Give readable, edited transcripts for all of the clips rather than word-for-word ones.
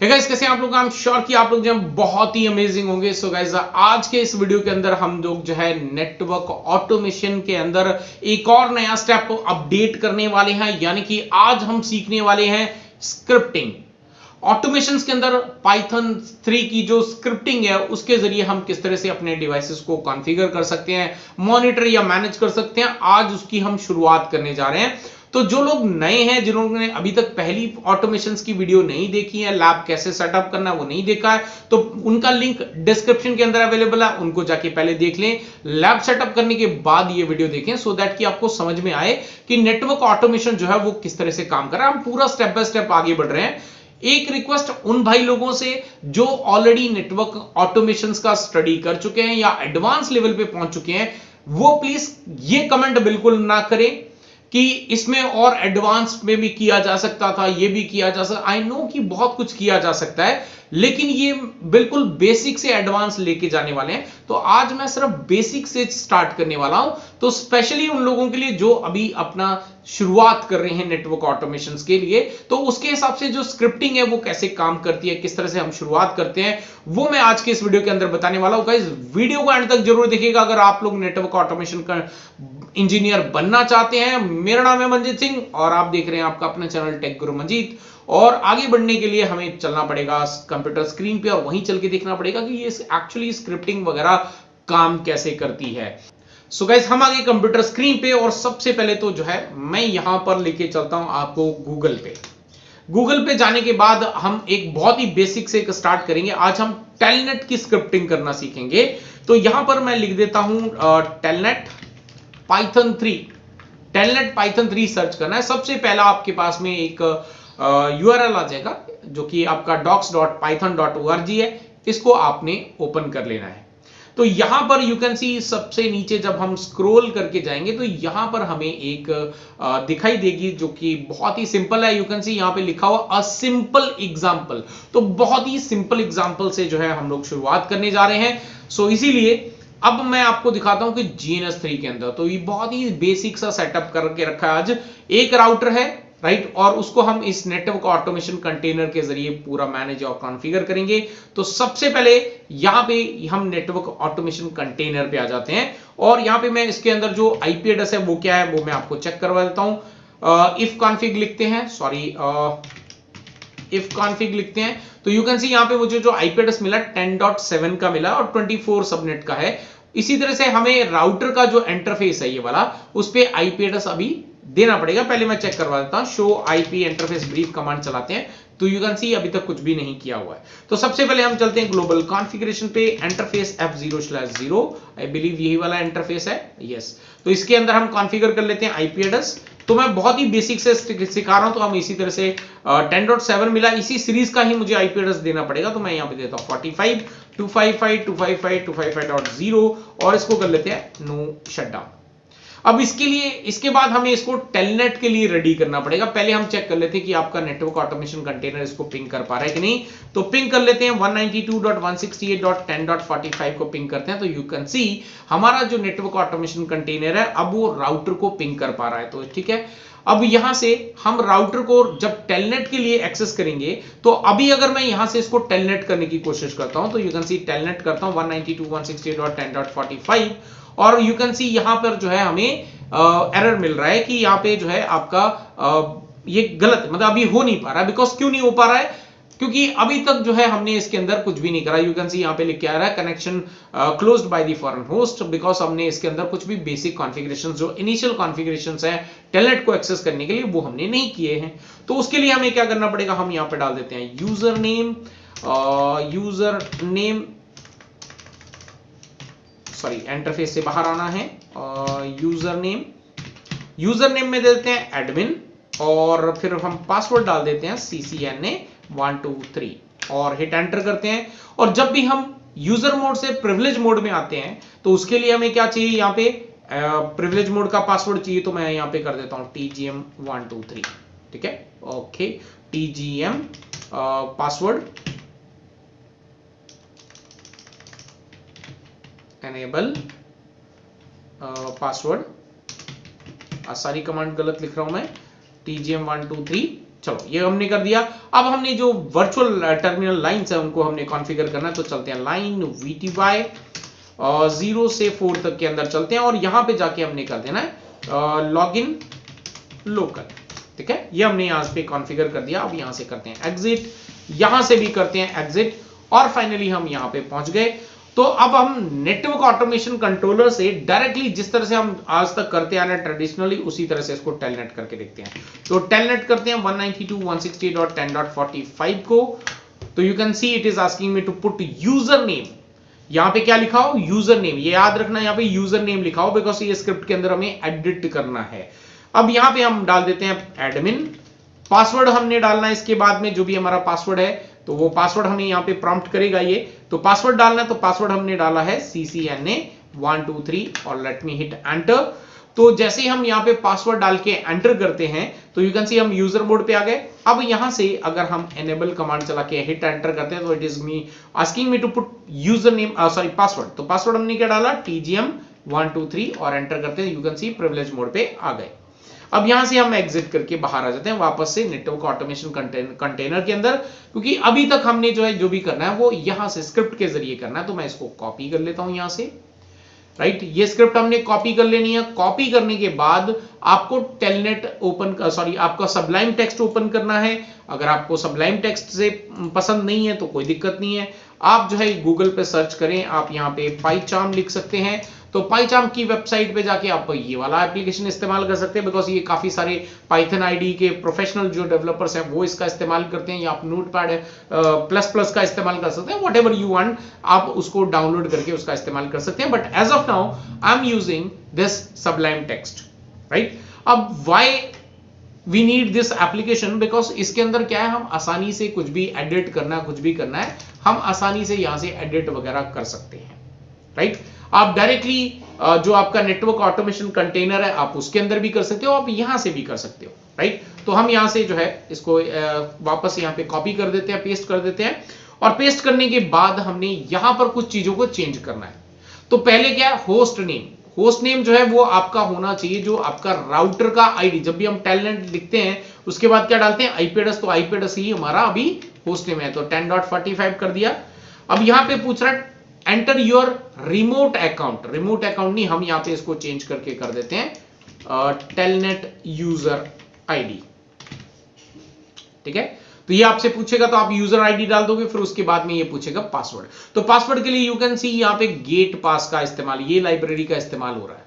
Hey guys, कैसे हैं आप लोग? आई एम श्योर कि आप लोग जो है बहुत ही अमेजिंग होंगे। सो गाइस, आज के इस वीडियो के अंदर हम लोग जो है नेटवर्क ऑटोमेशन के अंदर एक और नया स्टेप अपडेट करने वाले हैं। यानी कि आज हम सीखने वाले हैं स्क्रिप्टिंग ऑटोमेशन के अंदर। पाइथन 3 की जो स्क्रिप्टिंग है उसके जरिए हम किस तरह से अपने डिवाइसेस को कॉन्फ़िगर कर सकते हैं, मॉनिटर या मैनेज कर सकते हैं। आज उसकी हम शुरुआत करने जा रहे हैं। तो जो लोग नए हैं, जिन्होंने अभी तक पहली ऑटोमेशन की वीडियो नहीं देखी है, लैब कैसे सेटअप करना है वो नहीं देखा है, तो उनका लिंक डिस्क्रिप्शन के अंदर अवेलेबल है, उनको जाके पहले देख लें। लैब सेटअप करने के बाद ये वीडियो देखें, सो दैट कि आपको समझ में आए कि नेटवर्क ऑटोमेशन जो है वो किस तरह से काम कर रहा है। हम पूरा स्टेप बाय स्टेप आगे बढ़ रहे हैं। एक रिक्वेस्ट उन भाई लोगों से जो ऑलरेडी नेटवर्क ऑटोमेशन का स्टडी कर चुके हैं या एडवांस लेवल पे पहुंच चुके हैं, वो प्लीज ये कमेंट बिल्कुल ना करें कि इसमें और एडवांस में भी किया जा सकता था, ये भी किया जा सकता। आई नो कि बहुत कुछ किया जा सकता है, लेकिन ये बिल्कुल बेसिक से एडवांस लेके जाने वाले हैं। तो आज मैं सिर्फ बेसिक से स्टार्ट करने वाला हूं। तो स्पेशली उन लोगों के लिए जो अभी अपना शुरुआत कर रहे हैं नेटवर्क ऑटोमेशन के लिए, तो उसके हिसाब से जो स्क्रिप्टिंग है वो कैसे काम करती है, किस तरह से हम शुरुआत करते हैं, वो मैं आज के इस वीडियो के अंदर बताने वाला हूं। गाइस, वीडियो को एंड तक जरूर देखिएगा अगर आप लोग नेटवर्क ऑटोमेशन का इंजीनियर बनना चाहते हैं। मेरा नाम है मंजीत सिंह और आप देख रहे हैं आपका अपना चैनल टेक गुरु मंजीत। और आगे बढ़ने के लिए हमें चलना पड़ेगा कंप्यूटर स्क्रीन पे और वहीं चल के देखना पड़ेगा कि ये एक्चुअली स्क्रिप्टिंग वगैरह काम कैसे करती है। सो गाइस, हम आगे कंप्यूटर स्क्रीन पे और सबसे पहले तो जो है मैं यहां पर लेके चलता हूं आपको गूगल पे। गूगल पे जाने के बाद हम एक बहुत ही बेसिक से एक स्टार्ट करेंगे। आज हम टेलनेट की स्क्रिप्टिंग करना सीखेंगे। तो यहां पर मैं लिख देता हूं telnet Python 3। Telnet Python 3 search करना है। सबसे पहला आपके पास में एक यूआरएल आ जाएगा जो कि आपका docs.python.org है। इसको आपने ओपन कर लेना है। तो यहां पर यू कैन सी सबसे नीचे जब हम स्क्रॉल करके जाएंगे तो यहां पर हमें एक दिखाई देगी जो कि बहुत ही सिंपल है। यू कैन सी यहां पे लिखा हुआ अ सिंपल एग्जांपल। तो बहुत ही सिंपल एग्जांपल से जो है हम लोग शुरुआत करने जा रहे हैं। सो इसीलिए अब मैं आपको दिखाता हूं कि GNS3 के अंदर तो ये बहुत ही बेसिक सा सेटअप करके रखा है। आज एक राउटर है, राइट, और उसको हम इस नेटवर्क ऑटोमेशन कंटेनर के जरिए पूरा मैनेज और कॉन्फ़िगर करेंगे। तो सबसे पहले यहां पे हम नेटवर्क ऑटोमेशन कंटेनर पे आ जाते हैं और यहां पे मैं इसके अंदर जो आईपी एड्रेस है वो क्या है वो मैं आपको चेक करवा देता हूं। इफ कॉन्फ़िग लिखते हैं, सॉरी, इफ कॉन्फ़िग लिखते हैं तो यू कैन सी यहां पे मुझे जो आईपी एड्रेस मिला 10.7 का मिला और 24 सबनेट का है। इसी तरह से हमें राउटर का जो इंटरफेस है ये वाला, उस पे आईपी एड्रेस अभी देना पड़ेगा। पहले मैं चेक करवा देता हूं। Show IP interface brief command चलाते हैं तो यू कैन सी अभी तक कुछ भी नहीं किया हुआ है। तो सबसे पहले हम चलते हैं ग्लोबल कॉन्फ़िगरेशन पे, इंटरफेस F0/0। आई बिलीव यही वाला इंटरफेस है, यस। तो इसके अंदर हम कॉन्फ़िगर कर लेते हैं आईपी एड्रेस। तो मैं बहुत ही बेसिक से सिखा रहा हूं, तो हम इसी तरह से 10.7 मिला, इसी सीरीज का ही मुझे आईपी एड्रेस देना पड़ेगा। तो मैं यहां पे देता हूं 45 255 255 255.0 और इसको कर लेते हैं नो शटडाउन। अब इसके लिए, इसके बाद हमें इसको टेलनेट के लिए रेडी करना पड़ेगा। पहले हम चेक कर लेते हैं कि आपका नेटवर्क ऑटोमेशन कंटेनर इसको पिंग कर पा रहा है कि नहीं। तो पिंग कर लेते हैं 192.168.10.45 को पिंग करते हैं। तो यू कैन सी हमारा जो नेटवर्क ऑटोमेशन कंटेनर है अब वो राउटर को पिंग कर पा रहा है। तो ठीक है, अब यहां से हम राउटर को जब टेलनेट के लिए एक्सेस करेंगे तो अभी अगर मैं यहां से इसको टेलनेट करने की कोशिश करता हूं तो यू कैन सी टेलनेट करता हूं 192.168.10.45 और यू कैन सी यहां पर जो है हमें एरर मिल रहा है कि यहां पे जो है आपका ये गलत, मतलब अभी हो नहीं पा रहा है। बिकॉज क्यों नहीं हो पा रहा है? क्योंकि अभी तक जो है हमने इसके अंदर कुछ भी नहीं करा। यू कैन सी यहां पे लिख के आ रहा है connection closed by the foreign host, because हमने इसके अंदर कुछ भी बेसिक कॉन्फ़िगरेशंस, जो इनिशियल कॉन्फ़िगरेशंस हैं टेलनेट को एक्सेस करने के लिए, वो हमने नहीं किए हैं। तो उसके लिए हमें क्या करना पड़ेगा, हम यहां पे डाल देते हैं यूजर नेम, सॉरी, इंटरफेस से बाहर आना है। यूजर नेम में देते हैं एडमिन और फिर हम पासवर्ड डाल देते हैं CCNA123 और हिट एंटर करते हैं। और जब भी हम यूजर मोड से प्रिविलेज मोड में आते हैं तो उसके लिए हमें क्या चाहिए, यहाँ पे प्रिविलेज मोड का पासवर्ड चाहिए। तो मैं यहाँ पे कर देता हूं TGM123, ठीक है, okay, TGM password enable password, सारी कमांड गलत लिख रहा हूं मैं, TGM123 चलो ये हमने कर दिया। अब हमने जो वर्चुअल टर्मिनल लाइंस है उनको हमने कॉन्फ़िगर करना है, तो चलते हैं लाइन VTY और 0 से 4 तक के अंदर चलते हैं और यहां पे जाके हमने कर देना है लॉग इन लोकल। ठीक है, ये हमने यहां पे कॉन्फ़िगर कर दिया। अब यहां से करते हैं एग्जिट, यहां से भी करते हैं एग्जिट और फाइनली हम यहां पे पहुंच गए। तो अब हम नेटवर्क ऑटोमेशन कंट्रोलर से डायरेक्टली जिस तरह से हम आज तक करते आ रहे हैं ट्रेडिशनली, उसी तरह से इसको टेलनेट करके देखते हैं। तो टेलनेट करते हैं 192.168.10.45 को। तो you can see it is asking me to put user name. यहां पे क्या लिखा हो, यूजर नेम। ये याद रखना, यहां पे यूजर नेम लिखा हो बिकॉज ये स्क्रिप्ट के अंदर हमें एडिट करना है। अब यहां पे हम डाल देते हैं एडमिन। पासवर्ड हमने डालना है इसके बाद में, जो भी हमारा पासवर्ड है तो वो पासवर्ड हमें यहां पे प्रॉम्प्ट करेगा ये। तो पासवर्ड डालना है, तो पासवर्ड हमने डाला है CCNA123 और लेट मी हिट एंटर। तो जैसे ही हम यहां पे पासवर्ड डाल के एंटर करते हैं तो यू कैन सी हम यूजर मोड पे आ गए। अब यहां से अगर हम एनेबल कमांड चला के हिट एंटर करते हैं तो it is me asking me to put user name sorry password. तो पासवर्ड हमने क्या डाला TGM123 और एंटर करते हैं। You can see privilege mode पे आ गए। अब यहां से हम एग्जिट करके बाहर आ जाते हैं वापस से नेटवर्क ऑटोमेशन कंटेनर के अंदर, क्योंकि अभी तक हमने जो भी करना है वो यहां से स्क्रिप्ट के जरिए करना है। तो मैं इसको कॉपी कर लेता हूं यहां से, राइट। ये स्क्रिप्ट हमने कॉपी कर लेनी है। कॉपी करने के बाद आपको टेलनेट आपका सबलाइम टेक्स्ट ओपन करना है। अगर आपको सबलाइम टेक्स्ट से पसंद नहीं है तो कोई दिक्कत नहीं है, आप जो है गूगल पे सर्च करें, आप यहां पे पाइचार्म लिख सकते हैं। तो पाइचार्म की वेबसाइट पे जाके आप ये वाला एप्लीकेशन इस्तेमाल कर सकते हैं बिकॉज ये काफी सारे पाइथन आईडी के प्रोफेशनल जो डेवलपर्स हैं वो इसका इस्तेमाल करते हैं, या आप नोटपैड प्लस का इस्तेमाल कर सकते हैं। व्हाटएवर यू वांट, आप उसको डाउनलोड करके उसका इस्तेमाल कर सकते हैं। But as of now I am using this Sublime Text, right. अब why we need this application, because इसके अंदर क्या है, हम आसानी से कुछ भी एडिट करना है, कुछ भी करना है, हम आसानी से यहां से एडिट वगैरह कर सकते हैं, राइट। आप डायरेक्टली जो आपका नेटवर्क ऑटोमेशन कंटेनर है आप उसके अंदर भी कर सकते हो, आप यहां से भी कर सकते हो, राइट। तो हम यहां से जो है इसको वापस यहां पे कॉपी कर देते हैं, पेस्ट कर देते हैं। और पेस्ट करने के बाद हमने यहां पर कुछ चीजों को चेंज करना है। तो पहले क्या है, होस्ट नेम। होस्ट नेम जो है वो आपका होना चाहिए जो आपका राउटर का आईडी। जब भी हम टेलनेट लिखते हैं उसके बाद क्या डालते हैं, IP एड्रेस। तो IP एड्रेस ही हमारा अभी होस्ट नेम है। तो 10.45 कर दिया। अब यहां पे पूछ रहा है enter your remote account. Remote account नहीं, हम यहां पे इसको चेंज करके कर देते हैं टेलनेट यूजर आईडी। ठीक है, तो ये आपसे पूछेगा तो आप यूजर आईडी डाल दोगे, फिर उसके बाद में ये पूछेगा पासवर्ड। तो पासवर्ड के लिए यू कैन सी यहां पे गेट पास का इस्तेमाल, ये लाइब्रेरी का इस्तेमाल हो रहा है,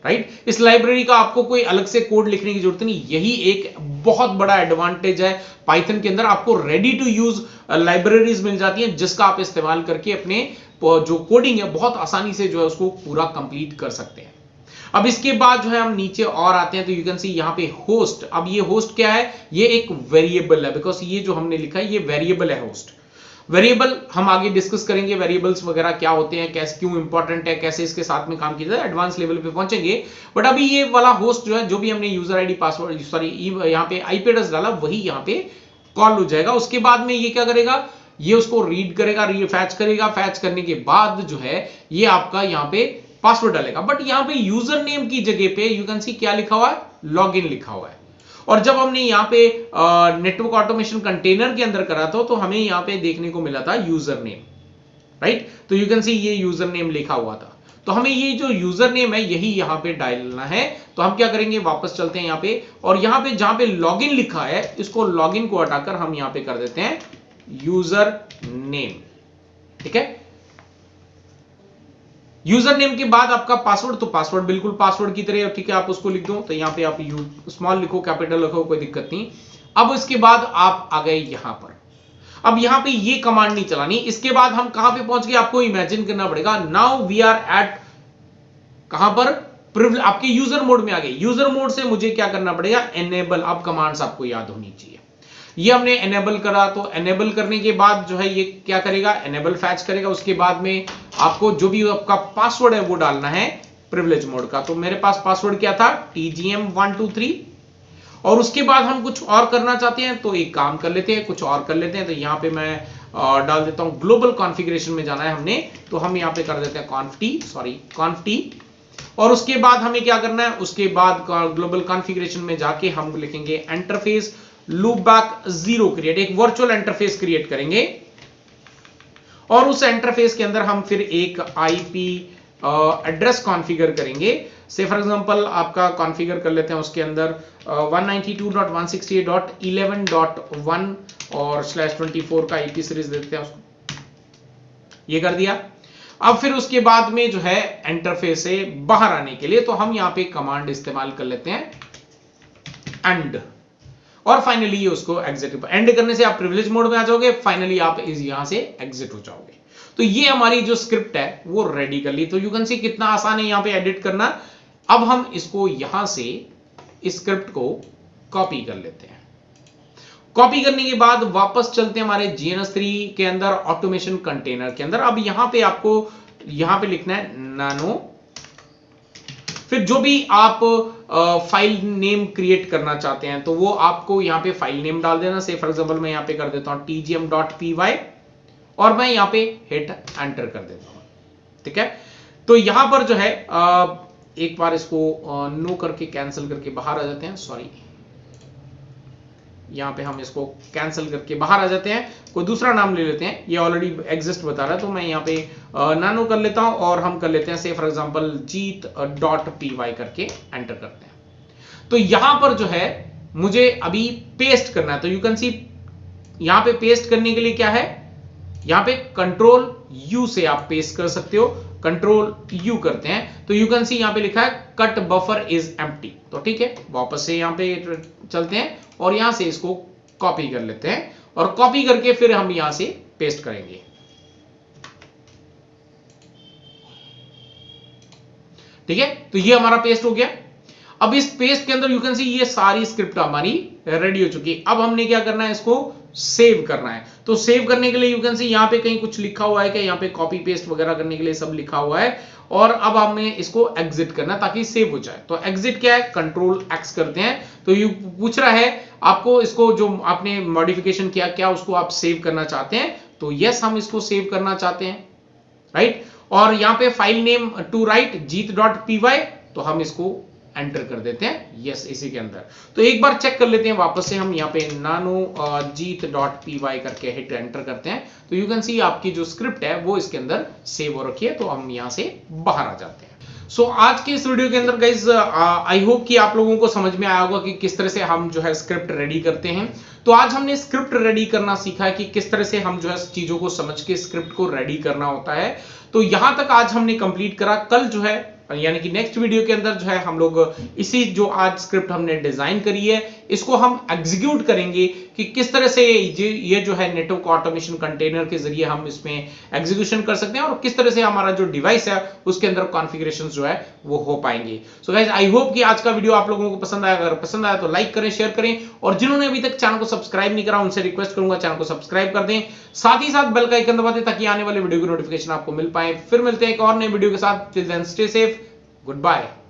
राइट। इस लाइब्रेरी का आपको कोई अलग से कोड लिखने की जरूरत नहीं। यही एक बहुत बड़ा एडवांटेज है पाइथन के अंदर, आपको रेडी टू यूज लाइब्रेरीज मिल जाती हैं जिसका आप इस्तेमाल करके अपने जो कोडिंग है बहुत आसानी से जो है उसको पूरा कंप्लीट कर सकते हैं। अब इसके बाद जो है हम नीचे और आते हैं तो यू कैन सी यहां पे होस्ट। अब ये होस्ट क्या है, ये एक वेरिएबल है, बिकॉज ये जो हमने लिखा है ये वेरिएबल है होस्ट। वेरिएबल हम आगे डिस्कस करेंगे, वेरिएबल्स वगैरह क्या होते हैं, कैसे क्यों इंपॉर्टेंट है, कैसे इसके साथ में काम किया जाए, एडवांस लेवल पे पहुंचेंगे। बट अभी ये वाला होस्ट जो है, जो भी हमने यूजर आईडी पासवर्ड यहाँ पे IP एड्रेस डाला वही यहाँ पे कॉल हो जाएगा। उसके बाद में ये क्या करेगा, ये उसको रीड करेगा, फैच करेगा। फैच करने के बाद जो है ये आपका यहाँ पे पासवर्ड डालेगा। बट यहाँ पे यूजर नेम की जगह पे यू कैन सी क्या लिखा हुआ है, लॉगिन लिखा हुआ है। और जब हमने यहाँ पे नेटवर्क ऑटोमेशन कंटेनर के अंदर करा था तो हमें यहाँ पे देखने को मिला था यूजर नेम, राइट। तो यू कैन सी ये यूजर नेम लिखा हुआ था। तो हमें ये जो यूजर नेम है यही यहाँ पे डालना है। तो हम क्या करेंगे, वापस चलते हैं यहाँ पे, और यहाँ पे जहां पे लॉगिन लिखा है इसको लॉगिन को हटाकर हम यहाँ पे कर देते हैं यूजर नेम। ठीक है, यूजर नेम के बाद आपका पासवर्ड, तो पासवर्ड बिल्कुल पासवर्ड की तरह, ठीक है, आप उसको लिख दो। तो यहां पे आप यू स्मॉल लिखो, कैपिटल लिखो, कोई दिक्कत नहीं। अब इसके बाद आप आ गए यहां पर। अब यहां पे ये कमांड नहीं चलानी। इसके बाद हम कहां पे पहुंच गए, आपको इमेजिन करना पड़ेगा। नाउ वी आर एट कहां पर, आपके यूजर मोड में आ गए। यूजर मोड से मुझे क्या करना पड़ेगा, एनेबल। अब कमांड्स आपको याद होनी चाहिए। ये हमने एनेबल करा, तो एनेबल करने के बाद जो है ये क्या करेगा, एनेबल फैच करेगा। उसके बाद में आपको जो भी आपका पासवर्ड है वो डालना है प्रिविलेज मोड का। तो मेरे पास पासवर्ड क्या था, TGM123। और उसके बाद हम कुछ और करना चाहते हैं तो एक काम कर लेते हैं, कुछ और कर लेते हैं। तो यहां पे मैं डाल देता हूं ग्लोबल कॉन्फ़िगरेशन में जाना है हमने, तो हम यहां पे कर देते हैं conf t। और उसके बाद हमें क्या करना है, उसके बाद ग्लोबल कॉन्फ़िगरेशन में जाके हम लिखेंगे इंटरफेस लूप बैक 0 क्रिएट, एक वर्चुअल इंटरफेस क्रिएट करेंगे और उस इंटरफेस के अंदर हम फिर एक आईपी एड्रेस कॉन्फ़िगर करेंगे। से फॉर एग्जांपल आपका कॉन्फ़िगर कर लेते हैं उसके अंदर 192.168.11.1 और /24 का आईपी सीरीज देते हैं उसको, ये कर दिया। अब फिर उसके बाद में जो है इंटरफेस से बाहर आने के लिए तो हम यहां पे कमांड इस्तेमाल कर लेते हैं एंड, और फाइनली उसको एग्जिट। एंड करने से आप प्रिविलेज मोड में आ जाओगे, फाइनली आप यहां से एग्जिट हो जाओगे। तो ये हमारी जो स्क्रिप्ट है वो रेडी कर ली। तो यू कैन सी कितना आसान है यहां पे एडिट करना। अब हम इसको यहां से इस स्क्रिप्ट को कॉपी कर लेते हैं। कॉपी करने के बाद वापस चलते हैं हमारे GNS3 के अंदर ऑटोमेशन कंटेनर के अंदर। अब यहां पे आपको यहां पे लिखना है नानो, फिर जो भी आप फाइल नेम क्रिएट करना चाहते हैं तो वो आपको यहां पे फाइल नेम डाल देना। से फॉर एग्जांपल मैं यहां पे कर देता हूं tgm.py और मैं यहां पे हिट एंटर कर देता हूं। ठीक है, तो यहां पर जो है एक बार इसको नो करके कैंसिल करके बाहर आ जाते हैं। सॉरी, यहां पे हम इसको कैंसिल करके बाहर आ जाते हैं, कोई दूसरा नाम ले लेते हैं। ये ऑलरेडी एग्जिस्ट बता रहा है तो मैं यहां पे नानो कर लेता हूं और हम कर लेते हैं से फॉर एग्जांपल जीत.py करके एंटर करते हैं। तो यहां पर जो है मुझे अभी पेस्ट करना है। तो यू कैन सी यहां पे पेस्ट करने के लिए क्या है, यहां पे कंट्रोल यू से आप पेस्ट कर सकते हो। कंट्रोल यू करते हैं तो यू कैन सी यहां पे लिखा है कट बफर इज एम्प्टी। तो ठीक है, वापस से यहां पे चलते हैं और यहां से इसको कॉपी कर लेते हैं और कॉपी करके फिर हम यहां से पेस्ट करेंगे। ठीक है, तो ये हमारा पेस्ट हो गया। अब इस पेस्ट के अंदर यू कैन सी ये सारी स्क्रिप्ट हमारी रेडी हो चुकी है। अब हमने क्या करना है, इसको सेव करना है। तो सेव करने के लिए यू कैन सी यहां पे कहीं कुछ लिखा हुआ है कि यहां पे कॉपी पेस्ट वगैरह करने के लिए सब लिखा हुआ है। और अब हमें इसको एग्जिट करना है ताकि सेव हो जाए। तो एग्जिट क्या है, कंट्रोल एक्स करते हैं। तो यू पूछ रहा है आपको इसको जो आपने मॉडिफिकेशन किया क्या उसको आप सेव करना चाहते हैं। तो यस, हम इसको सेव करना चाहते हैं, राइट। और यहां पे फाइल नेम टू राइट जीत.py, तो हम इसको एंटर कर देते हैं यस इसी के अंदर। तो एक बार चेक कर लेते हैं वापस से, हम यहाँ पे नानो जीत.py करके हिट एंटर करते हैं तो यू कैन सी आपकी जो स्क्रिप्ट है वो इसके अंदर सेव हो रखी है। तो हम यहां से बाहर आ जाते हैं। सो आज के इस वीडियो के अंदर गाइज आई होप कि आप लोगों को समझ में आया होगा कि किस तरह से हम जो है स्क्रिप्ट रेडी करते हैं। तो आज हमने स्क्रिप्ट रेडी करना सीखा है कि किस तरह से हम जो है चीजों को समझ के स्क्रिप्ट को रेडी करना होता है। तो यहां तक आज हमने कंप्लीट करा। कल जो है यानी कि नेक्स्ट वीडियो के अंदर जो है हम लोग इसी जो आज स्क्रिप्ट हमने डिजाइन करी है इसको हम एग्जीक्यूट करेंगे कि किस तरह से ये जो है नेटवर्क ऑटोमेशन कंटेनर के जरिए हम इसमें एग्जीक्यूशन कर सकते हैं और किस तरह से हमारा जो डिवाइस है उसके अंदर कॉन्फ़िगरेशन जो है वो हो पाएंगे। सो गाइस, आई होप कि आज का वीडियो आप लोगों को पसंद आया। अगर पसंद आया तो लाइक करें, शेयर करें और जिन्होंने अभी तक चैनल को सब्सक्राइब नहीं करा उनसे रिक्वेस्ट करूंगा चैनल को सब्सक्राइब कर दें, साथ ही साथ बेल का आइकन दबा दें ताकि आने वाले वीडियो की नोटिफिकेशन आपको मिल पाए। फिर मिलते हैं एक और नए वीडियो के साथ। Till then stay safe, good bye.